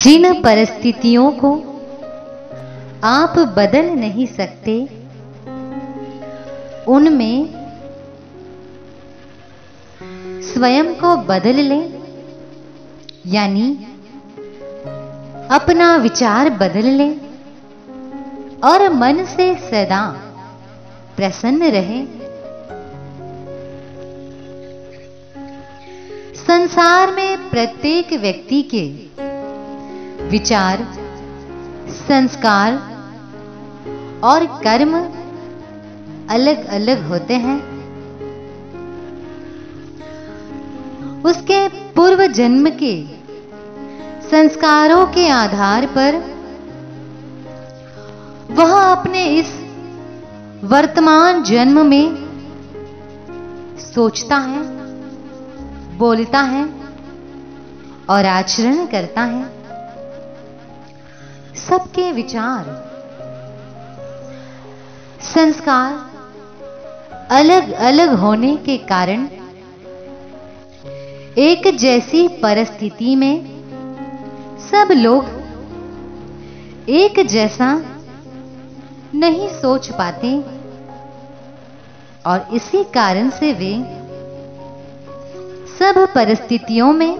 जिन परिस्थितियों को आप बदल नहीं सकते, उनमें स्वयं को बदल लें, यानी अपना विचार बदल लें और मन से सदा प्रसन्न रहें। संसार में प्रत्येक व्यक्ति के विचार, संस्कार और कर्म अलग अलग होते हैं। उसके पूर्व जन्म के संस्कारों के आधार पर वह अपने इस वर्तमान जन्म में सोचता है, बोलता है और आचरण करता है। सबके विचार, संस्कार अलग अलग होने के कारण एक जैसी परिस्थिति में सब लोग एक जैसा नहीं सोच पाते और इसी कारण से वे सब परिस्थितियों में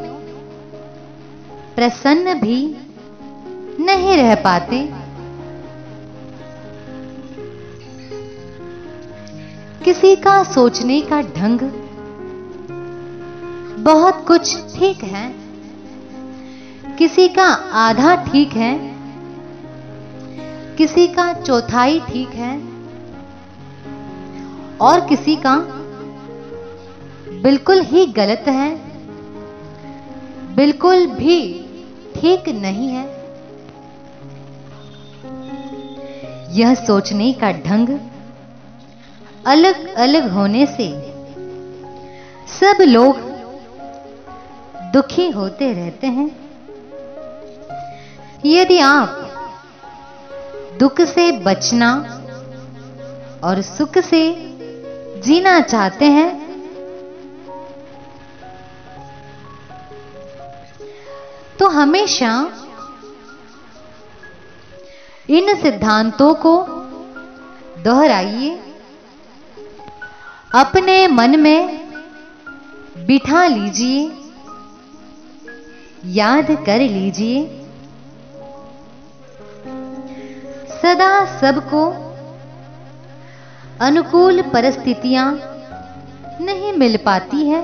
प्रसन्न भी नहीं रह पाते। किसी का सोचने का ढंग बहुत कुछ ठीक है, किसी का आधा ठीक है, किसी का चौथाई ठीक है और किसी का बिल्कुल ही गलत है, बिल्कुल भी ठीक नहीं है। यह सोचने का ढंग अलग अलग होने से सब लोग दुखी होते रहते हैं। यदि आप दुख से बचना और सुख से जीना चाहते हैं तो हमेशा इन सिद्धांतों को दोहराइए, अपने मन में बिठा लीजिए, याद कर लीजिए। सदा सबको अनुकूल परिस्थितियां नहीं मिल पाती है,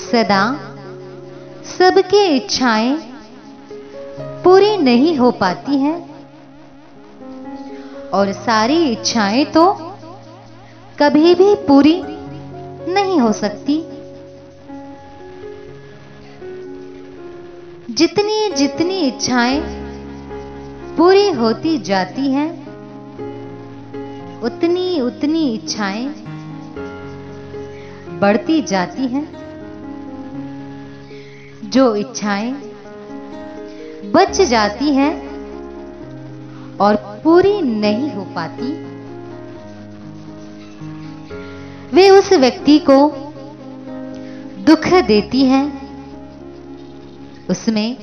सदा सबकी इच्छाएं पूरी नहीं हो पाती हैं और सारी इच्छाएं तो कभी भी पूरी नहीं हो सकती। जितनी जितनी इच्छाएं पूरी होती जाती हैं, उतनी उतनी इच्छाएं बढ़ती जाती हैं। जो इच्छाएं बच जाती हैं और पूरी नहीं हो पाती, वे उस व्यक्ति को दुख देती हैं। उसमें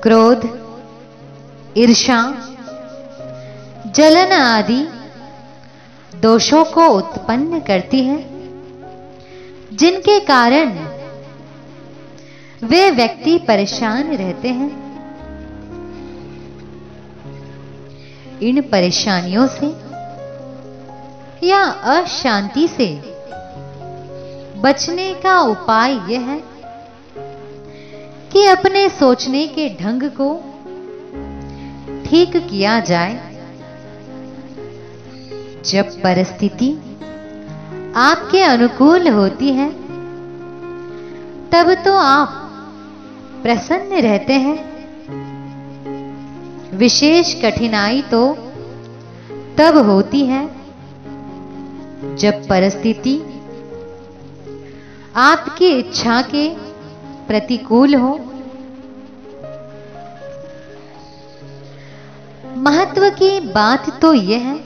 क्रोध, ईर्ष्या, जलन आदि दोषों को उत्पन्न करती है, जिनके कारण वे व्यक्ति परेशान रहते हैं। इन परेशानियों से या अशांति से बचने का उपाय यह है कि अपने सोचने के ढंग को ठीक किया जाए। जब परिस्थिति आपके अनुकूल होती है तब तो आप प्रसन्न रहते हैं। विशेष कठिनाई तो तब होती है जब परिस्थिति आपकी इच्छा के प्रतिकूल हो। महत्व की बात तो यह है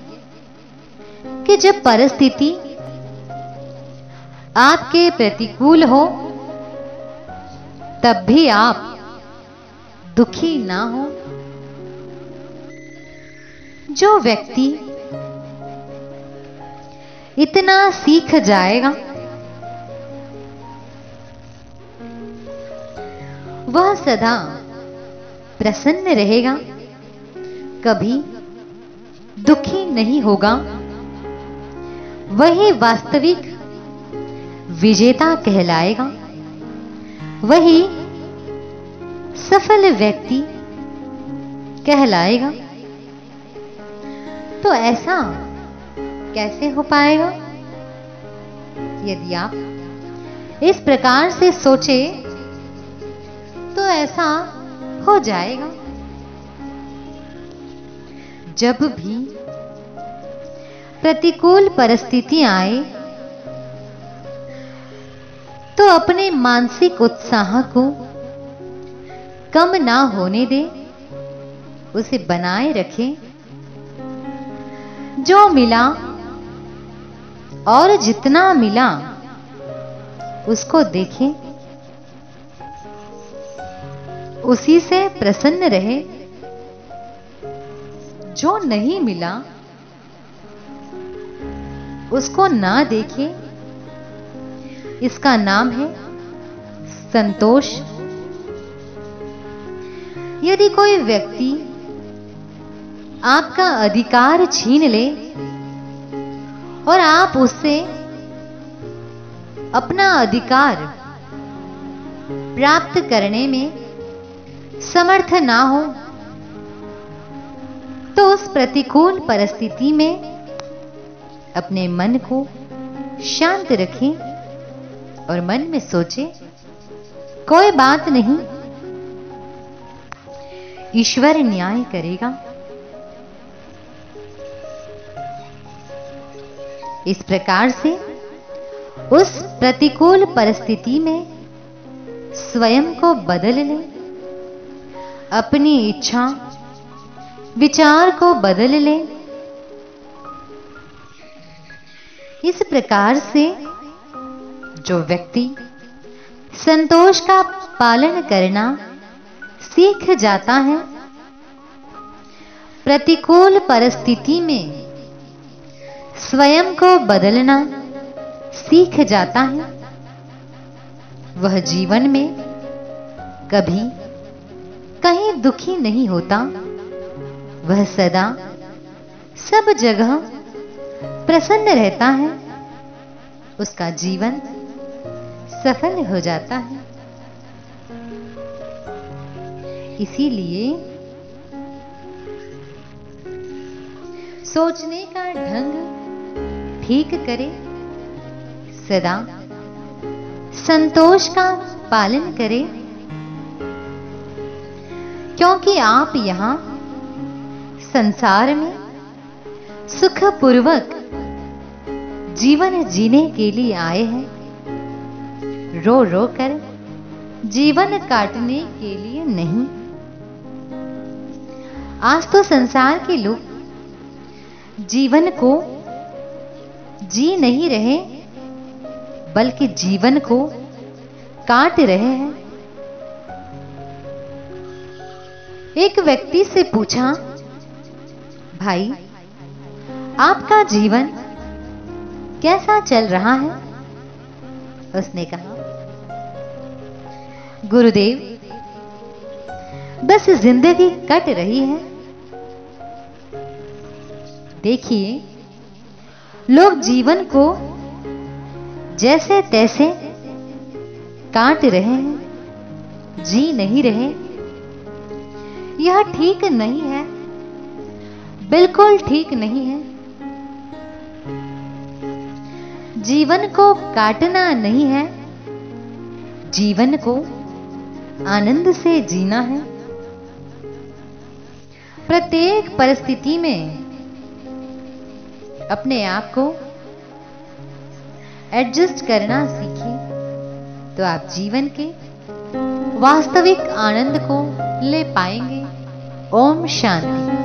कि जब परिस्थिति आपके प्रतिकूल हो तब भी आप दुखी ना हो। जो व्यक्ति इतना सीख जाएगा वह सदा प्रसन्न रहेगा, कभी दुखी नहीं होगा। वही वास्तविक विजेता कहलाएगा, वही सफल व्यक्ति कहलाएगा। तो ऐसा कैसे हो पाएगा? यदि आप इस प्रकार से सोचे तो ऐसा हो जाएगा। जब भी प्रतिकूल परिस्थितियां आए तो अपने मानसिक उत्साह को कम ना होने दे, उसे बनाए रखें। जो मिला और जितना मिला उसको देखें, उसी से प्रसन्न रहे। जो नहीं मिला उसको ना देखे। इसका नाम है संतोष। यदि कोई व्यक्ति आपका अधिकार छीन ले और आप उससे अपना अधिकार प्राप्त करने में समर्थ ना हो, तो उस प्रतिकूल परिस्थिति में अपने मन को शांत रखें और मन में सोचें, कोई बात नहीं, ईश्वर न्याय करेगा। इस प्रकार से उस प्रतिकूल परिस्थिति में स्वयं को बदल ले, अपनी इच्छा विचार को बदल ले। इस प्रकार से जो व्यक्ति संतोष का पालन करना सीख जाता है, प्रतिकूल परिस्थिति में स्वयं को बदलना सीख जाता है, वह जीवन में कभी कहीं दुखी नहीं होता। वह सदा सब जगह प्रसन्न रहता है, उसका जीवन सफल हो जाता है। इसीलिए सोचने का ढंग ठीक करे, सदा संतोष का पालन करे, क्योंकि आप यहां संसार में सुखपूर्वक जीवन जीने के लिए आए हैं, रो रो कर जीवन काटने के लिए नहीं। आज तो संसार के लोग जीवन को जी नहीं रहे, बल्कि जीवन को काट रहे हैं। एक व्यक्ति से पूछा, भाई आपका जीवन कैसा चल रहा है? उसने कहा, गुरुदेव बस जिंदगी कट रही है। देखिए, लोग जीवन को जैसे तैसे काट रहे हैं, जी नहीं रहे। यह ठीक नहीं है, बिल्कुल ठीक नहीं है। जीवन को काटना नहीं है, जीवन को आनंद से जीना है। प्रत्येक परिस्थिति में अपने आप को एडजस्ट करना सीखिए, तो आप जीवन के वास्तविक आनंद को ले पाएंगे। ओम शांति।